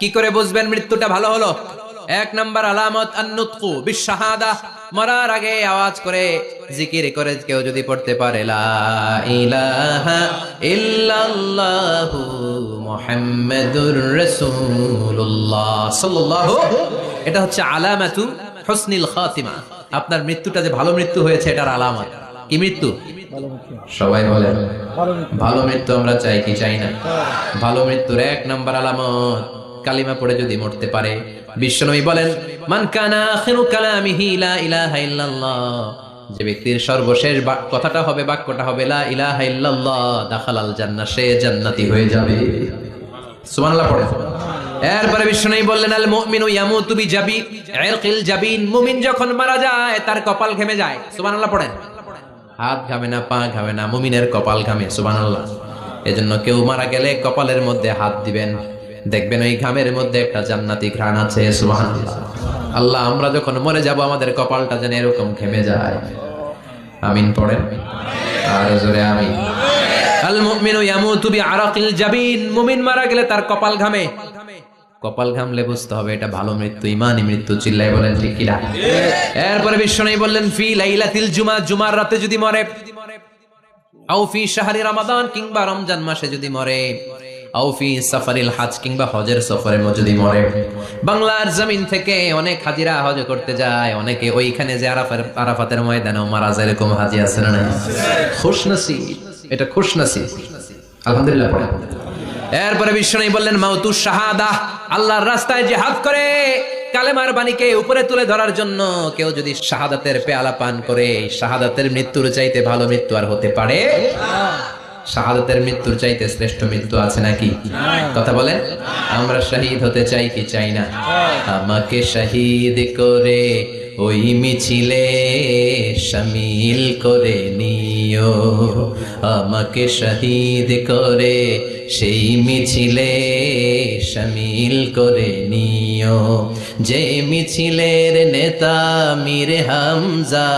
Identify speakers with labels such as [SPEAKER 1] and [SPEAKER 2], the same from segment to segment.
[SPEAKER 1] কি করে বুঝবেন মৃত্যুটা ভালো হলো? এক নাম্বার আলামত আন-নুতকু বিশ-শাহাদা, মরার আগে আওয়াজ করে জিকির করে কেউ যদি পড়তে পারে লা ইলাহা ইল্লাল্লাহু মুহাম্মাদুর রাসূলুল্লাহ সাল্লাল্লাহু, এটা হচ্ছে আলামাতু হুসনিল খাতিমা। আপনার মৃত্যুটা যে ভালো মৃত্যু হয়েছে এটার আলামত। কি মৃত্যু? সবাই বলেন ভালো মৃত্যু আমরা চাই কি চাই না? ভালো মৃত্যুর এক নাম্বার আলামত কালিমা পড়ে যদি মরতে পারে। বিশ্বনবী বলেন মান কানা আখিরু কালামিহি লা ইলাহা ইল্লাল্লাহ, যে ব্যক্তির সর্বশেষ কথাটা হবে, বাক্যটা হবে লা ইলাহা ইল্লাল্লাহ, দাখালাল জান্নাহ, সে জান্নাতি হয়ে যাবে। সুবহানাল্লাহ পড়ে। এরপরে বিশ্বনবী বললেন আল মুমিনু ইয়ামুতু বিজাবি ইরকিল জাবিন, মুমিন যখন মারা যায় তার কপাল ঘেমে যায়। সুবহানাল্লাহ পড়েন। হাত ঘামে না, পা ঘামে না, মুমিনের কপাল ঘামে। সুবহানাল্লাহ। এজন্য কেউ মারা গেলে কপালের মধ্যে হাত দিবেন, দেখবেন ওই ঘামের মধ্যে একটা জান্নাতি ঘ্রাণ আছে। সুবহানাল্লাহ। আল্লাহ, আমরা যখন মরে যাব আমাদের কপালটা যেন এরকম ঘেমে যায়। আমিন পড়েন আর জোরে আমিন। আল মুমিনু ইয়ামুতু বিআরাকিল জাবিন, মুমিন মারা গেলে তার কপাল ঘামে। কপাল ঘামলে বুঝতে হবে এটা ভালো মৃত্যু, ইমানি মৃত্যু। চিল্লাই বলেন ঠিক কিনা? এরপরে বিশ্বনবী বললেন ফি লাইলাতিল জুমা, জুমার রাতে যদি মরে, আও ফি শাহরি রমাদান, কিংবা রমজান মাসে যদি মরে, আও ফি সাফারিল হজ, কিংবা হজের সফরে যদি মরে। বাংলার জমিন থেকে অনেক হাজিরা হজ করতে যায়, অনেকে ওইখানে যে আরাফাতের ময়দানেও মারা যায়, এরকম হাজি আছে না? খুশনসিব, এটা খুশনসিব। আলহামদুলিল্লাহ পড়ে। এরপরে বিশ্বনবী বললেন মাউতু শাহাদা, আল্লাহর রাস্তায় জিহাদ করে কালেমার বাণীকে উপরে তুলে ধরার জন্য কেউ যদি শাহাদাতের পেয়ালা পান করে, শাহাদাতের মৃত্যুর চাইতে ভালো মৃত্যু আর হতে পারে? শাহাদাতের মৃত্যুর চাইতে শ্রেষ্ঠ মৃত্যু আছে নাকি? কথা বলেন। আমরা শহীদ হতে চাই কি চাই না? আমাকে শহীদ করে ওই মিছিলে শামিল করে নিও, আমাকে শহীদ করে সেই মিছিলে শামিল করে নিও, যে মিছিলের নেতা মীর হামজা,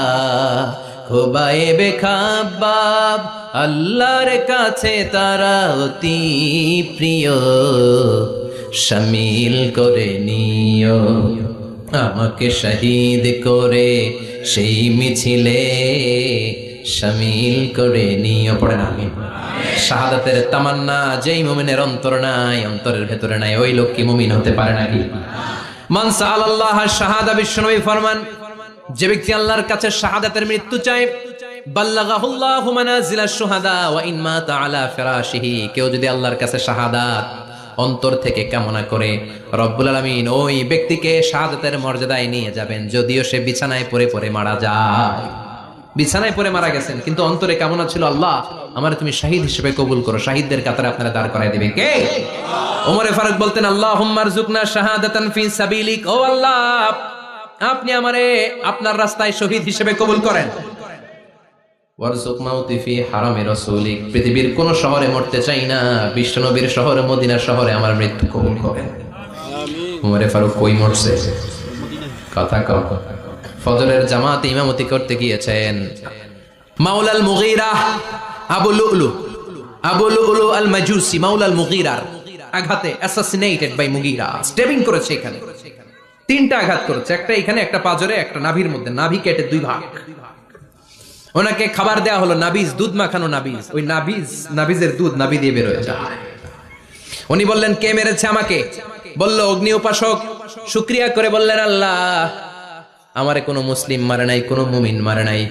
[SPEAKER 1] খোবায়েবে খাব্বাব, আল্লাহর কাছে তারা অতি প্রিয়, শামিল করে নিও, আমাকে শহীদ করে সেই মিছিলে শামিল করে নিও। পড়েন আমিন। শাহাদাতের তামান্না যেই মুমিনের অন্তর নাই, অন্তরের ভেতরে নাই, ওই লোক কি মুমিন হতে পারে নাকি? মান সাআলাল্লাহ শাহাদা, বিশ্বনবী ফরমান যে ব্যক্তি আল্লাহর কাছে শাহাদাতের মৃত্যু চায়, বাল্লাগাহুল্লাহু মানাজিলাশ শুহাদা ওয়া ইন মাতা আলা ফিরাশিহি, কেউ যদি আল্লাহর কাছে শাহাদাত অন্তর থেকে কামনা করে, রব্বুল আলামিন ওই ব্যক্তিকে শাহাদাতের মর্যাদায় নিয়ে যাবেন, যদিও সে বিছানায় পড়ে পড়ে মারা যায়। বিছানায় পড়ে মারা গেছেন কিন্তু অন্তরে কামনা ছিল আল্লাহ আমার তুমি শহীদ হিসেবে কবুল করো, শহীদদের কাতারে আপনারা দাঁড় করায় দিবে কে? ওমর ফারুক বলতেন আল্লাহুম্মা আরযুকনা শাহাদাতান ফি সাবিলিক, ও আল্লাহ আপনি আমারে আপনার রাস্তায় শহীদ হিসেবে কবুল করেন। ওয়ারযুক মাউতি ফি হারামি রাসূলিক, পৃথিবীর কোন শহরে মরতে চাই না, বিশ্বনবীর শহরে মদিনা শহরে আমার মৃত্যু কবুল করেন। আমিন। ওমর ফারুক কই মরছে? কথা কও। ফজরের জামাতে ইমামতি করতে গিয়েছেন মাওলাল মুগীরা আবু লুলু আল মাজুসি, মাওলাল মুগীরার আঘাতে অ্যাসাসিনেটেড বাই মুগীরা, স্টেবিং করেছে এখানে, তিনটা আঘাত করেছে, একটা এখানে, একটা পাজরে, একটা নাভির মধ্যে, নাভি কেটে দুই ভাগ। ওনাকে খাবার দেয়া হলো নাবিজ, দুধ মাখানো নাবিজ, ওই নাবিজের দুধ নাভি দিয়ে বের হয়ে যায়। উনি বললেন কে মেরেছে আমাকে? বলল অগ্নি উপাসক। শুকরিয়া করে বললেন আল্লাহ আমারে কোনো মুসলিম মারে নাই, কোনো মুমিন মারে নাই।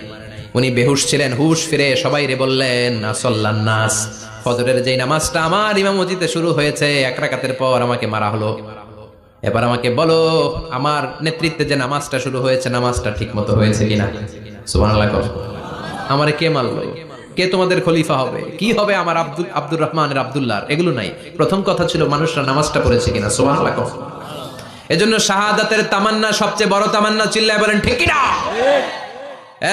[SPEAKER 1] উনি বেহুশ ছিলেন, হুশ ফিরে সবাই রে বললেন আসল্লান নাস, ফজরের যেই নামাজটা আমার ইমামতিতে শুরু হয়েছে, এক রাকাতের পর আমাকে মারা হলো, এবার আমাকে বলো আমার নেতৃত্বে যে নামাজটা শুরু হয়েছে নামাজটা ঠিক মতো হয়েছে কিনা? সুবহানাল্লাহ। আমারে কে মারলো? কে তোমাদের খলিফা হবে? কি হবে আমার আব্দুর রহমানের আব্দুল্লাহ? এগুলো নাই, প্রথম কথা ছিল মানুষরা নামাজটা পড়েছে কিনা। সুবহানাল্লাহ। এজন্য শাহাদাতের তামান্না সবচেয়ে বড় তামান্না, চিল্লায় বলেন ঠিক কিনা?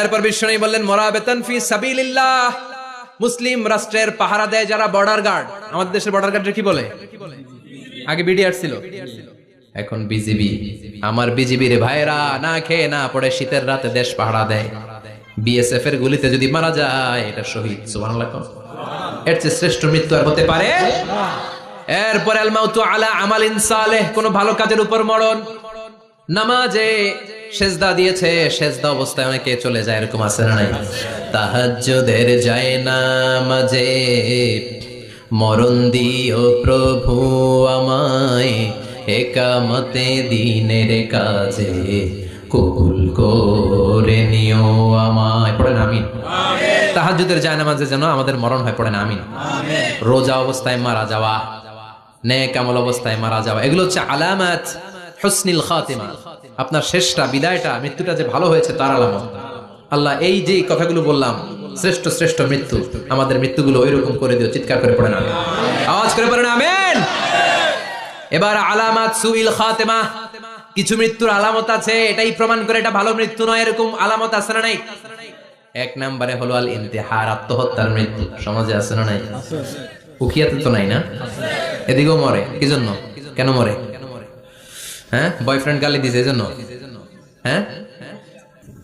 [SPEAKER 1] এরপর বিশ্বনবী বললেন মুরাবিতান ফি সাবিলিল্লাহ, মুসলিম রাষ্ট্রের পাহারা দেয় যারা, বর্ডার গার্ড। আমাদের দেশের বর্ডার গার্ডের কি বলে? আগে বিডিআর ছিল, এখন বিজিবি। আমার বিজিবির ভাইরা না খেয়ে না পড়ে শীতের রাতে দেশ পাহারা দেয়, বিএসএফ এর গুলিতে যদি মারা যায় এটা শহীদ। সুবহানাল্লাহ। এর চেয়ে শ্রেষ্ঠ মৃত্যু আর হতে পারে? এরপরে আল মাউতু আলা আমালিন সালেহ, কোন ভালো কাজের উপর মরণ। নামাজে সেজদা দিয়েছে, সেজদা অবস্থায় অনেকে চলে যায়, এরকম আছে না নাই? তাহাজ্জুদের যায় নামাজে মরণ দিও প্রভু আমায়, একামতে দিনের কাজে কবুল করে নিও আমায়। পড়েন আমিন। তাহাজ্জুদের যায় নামাজে যেন আমাদের মরণ হয়, পড়েন আমিন। রোজা অবস্থায় মারা যাওয়া, নেক আমল অবস্থায় মারা যাওয়া, এগুলো হচ্ছে আলামাত হুসনিল খাতিমা। আপনার শেষটা, বিদায়টা, মৃত্যুটা যে ভালো হয়েছে তার আলামত। আল্লাহ এই যে কথাগুলো বললাম, শ্রেষ্ঠ শ্রেষ্ঠ মৃত্যু, আমাদের মৃত্যুগুলো ওইরকম করে দিও। চিৎকার করে পড়েন আমিন, আওয়াজ করে পড়েন আমিন। এবার আলামাত সুইল খাতিমা, কিছু মৃত্যুর আলামত আছে, এটাই প্রমাণ করে এটা ভালো মৃত্যু নয়, এরকম আলামত আছে না নাই? এক নম্বরে হলো আল ইন্তিহার, আত্মহত্যার মৃত্যু। সমাজে আছে না নাই? উখিয়াতে তো নাই না? এদিকেও মরে, কি জন্য? কেন মরে? হ্যাঁ, বয়ফ্রেন্ড গালি দিয়েছে এজন্য? হ্যাঁ,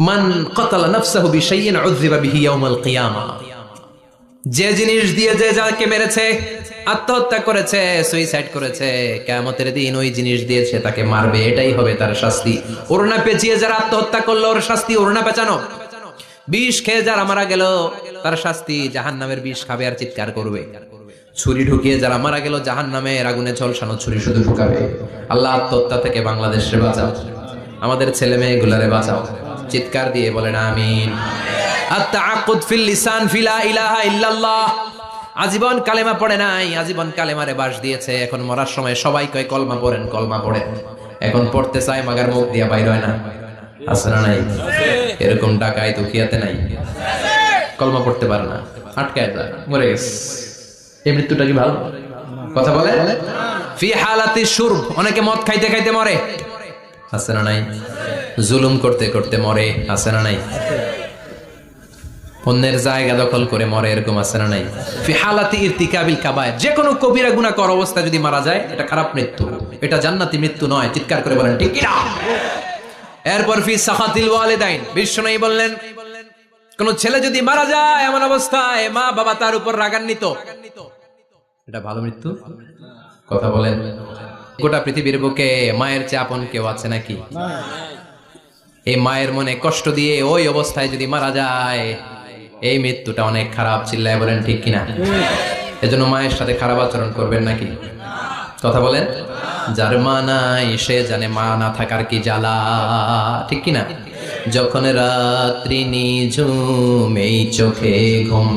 [SPEAKER 1] মান কাতালা নাফসাহু বিশাইইন উযযিবা বিহি ইয়াউমাল কিয়ামা, যে জিনিস দিয়ে যে যাকে মেরেছে, আত্মহত্যা করেছে, সুইসাইড করেছে, কিয়ামতের দিন ওই জিনিস দিয়ে সে তাকে মারবে, এটাই হবে তার শাস্তি। ওড়না পেঁচিয়ে যারা আত্মহত্যা করলো ওর শাস্তি ওড়না পেঁচানো। বিষ খেয়ে যারা মারা গেল তার শাস্তি জাহান্নামের বিষ খাবে আর চিৎকার করবে। ছুরি ঢুকিয়ে যারা মারা গেল জাহান্নামের আগুনে ঝলসানো ছুরি শুধু ঢুকাবে। আল্লাহ আত্মহত্যা থেকে বাংলাদেশে বাঁচাও, আমাদের ছেলে মেয়েগুলারে বাঁচাও। চিৎকার দিয়ে বলেন আমিন। আত-তাআক্কুদ ফিল লিসান ফিলা ইলাহা ইল্লাল্লাহ, আজীবন কালেমা পড়ে নাই, আজীবন কালেমারে বাস দিয়েছে, এখন মরার সময় সবাই কয় কলমা পড়েন, কলমা পড়েন, এখন পড়তে চায় মাগার মুখ দিয়া বাইর হয় না। আছে না নাই? এরকম ডাকায় তো খিয়াতে নাই, কলমা পড়তে পারে না, আটকায় যায়, মরে গেছে। এই মৃত্যুটা কি ভালো কথা বলে? ফি হালাতি শুরব, অনেকে মদ খাইতে খাইতে মরে, আছে না নাই? জুলুম করতে করতে মরে, আছে না নাই? অন্যের জায়গা দখল করে মরে, এরকম আছে না নাই? ফি হালাতি ইরতিকাবিল কাবায়ের, যে কোনো কবিরা গুনাহ করার অবস্থায় যদি মারা যায় এটা খারাপ মৃত্যু, এটা জান্নাতি মৃত্যু নয়। চিৎকার করে বলেন ঠিক কি না? এরপর ফি সাখাতিল ওয়ালিদাইন, বিশ্বনবী বললেন কোন ছেলে যদি মারা যায় এমন অবস্থায় মা বাবা তার উপর রাগান্বিত, এটা ভালো মৃত্যু? কথা বলেন। গোটা পৃথিবীর বুকে মায়ের চেয়ে আপন কেউ আছে নাকি? এই মায়ের মনে কষ্ট দিয়ে ওই অবস্থায় যদি মারা যায়, এই মৃত্যুটা অনেক খারাপ। চিল্লায় বলেন ঠিক কিনা? এজন্য মায়ের সাথে খারাপ আচরণ করবেন নাকি? কথা বলেন। যার মা নাই সে জানে মা না থাকার কি জ্বালা, ঠিক কিনা? যখন রাত্রি নিঝুম এই চোখে ঘুম,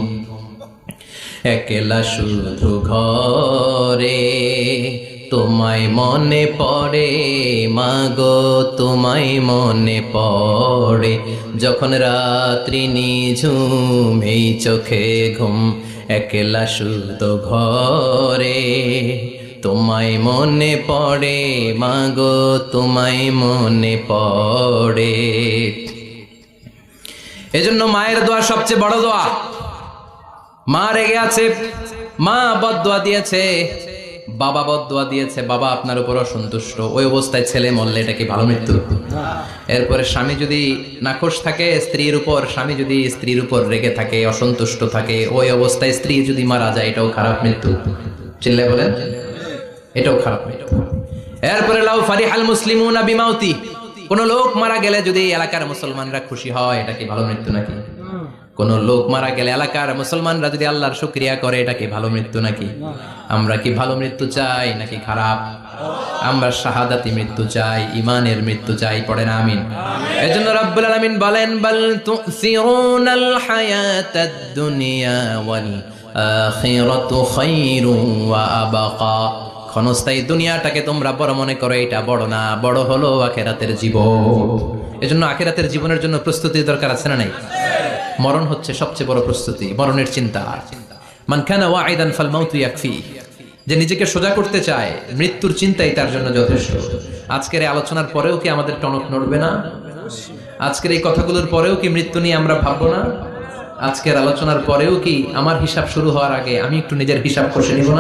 [SPEAKER 1] একলা শুধু ঘরে, তোমায় মনে পড়ে মাগো, তোমায় মনে পড়ে। যখন রাত্রি নিঝুম এই চোখে ঘুম, একলা শুধু ঘরে, তোমায় মনে পড়ে মাগো, তোমায় মনে পড়ে। এজন্য মায়ের দোয়া সবচেয়ে বড় দোয়া। মা রেগে আছে, মা বদদোয়া দিয়েছে, বাবা বদদোয়া দিয়েছে, বাবা আপনার উপর অসন্তুষ্ট, ওই অবস্থায় ছেলে মরলে এটা কি ভালো মৃত্যু? এরপরে স্বামী যদি নাখোশ থাকে স্ত্রীর উপর, স্বামী যদি স্ত্রীর উপর রেগে থাকে, অসন্তুষ্ট থাকে, ওই অবস্থায় স্ত্রী যদি মারা যায় এটাও খারাপ মৃত্যু। চিল্লায় বলেন এটাও খারাপ মৃত্যু। এরপরে লাউ ফারিহাল মুসলিমুনা বিমাউতি, কোন লোক মারা গেলে যদি এলাকার মুসলমানরা খুশি হয়, এটা কি ভালো মৃত্যু নাকি? কোন লোক মারা গেলে এলাকার মুসলমানরা যদি আল্লাহর শুকরিয়া করে, এটা কি ভালো মৃত্যু নাকি? আমরা কি ভালো মৃত্যু চাই নাকি খারাপ? আমরা শাহাদাতি মৃত্যু চাই, ঈমানের মৃত্যু চাই। পড়েন আমিন। এজন্য রব্বুল আলামিন বলেন বাল তুসিরুনাল হায়াতাদ দুনিয়া ওয়াল আখিরাতু খায়রুন ওয়া আবকা, ক্ষণস্থায়ী দুনিয়াটাকে তোমরা বড় মনে করো, এটা বড় না, বড় হলো আখিরাতের জীবন। এজন্য আখিরাতের জীবনের জন্য প্রস্তুতি দরকার আছে না নাই? মরণ হচ্ছে সবচেয়ে বড় প্রস্তুতি, মরণের চিন্তা। মান কানা ওয়াইদান ফাল মাউতু ইয়াকফি, যে নিজেকে সোজা করতে চায় মৃত্যুর চিন্তাই তার জন্য যথেষ্ট। আজকের এই আলোচনার পরেও কি আমাদের টনক নড়বে না? আজকের এই কথাগুলোর পরেও কি মৃত্যু নিয়ে আমরা ভাববো না? আজকের আলোচনার পরেও কি আমার হিসাব শুরু হওয়ার আগে আমি একটু নিজের হিসাব কষে নিব না?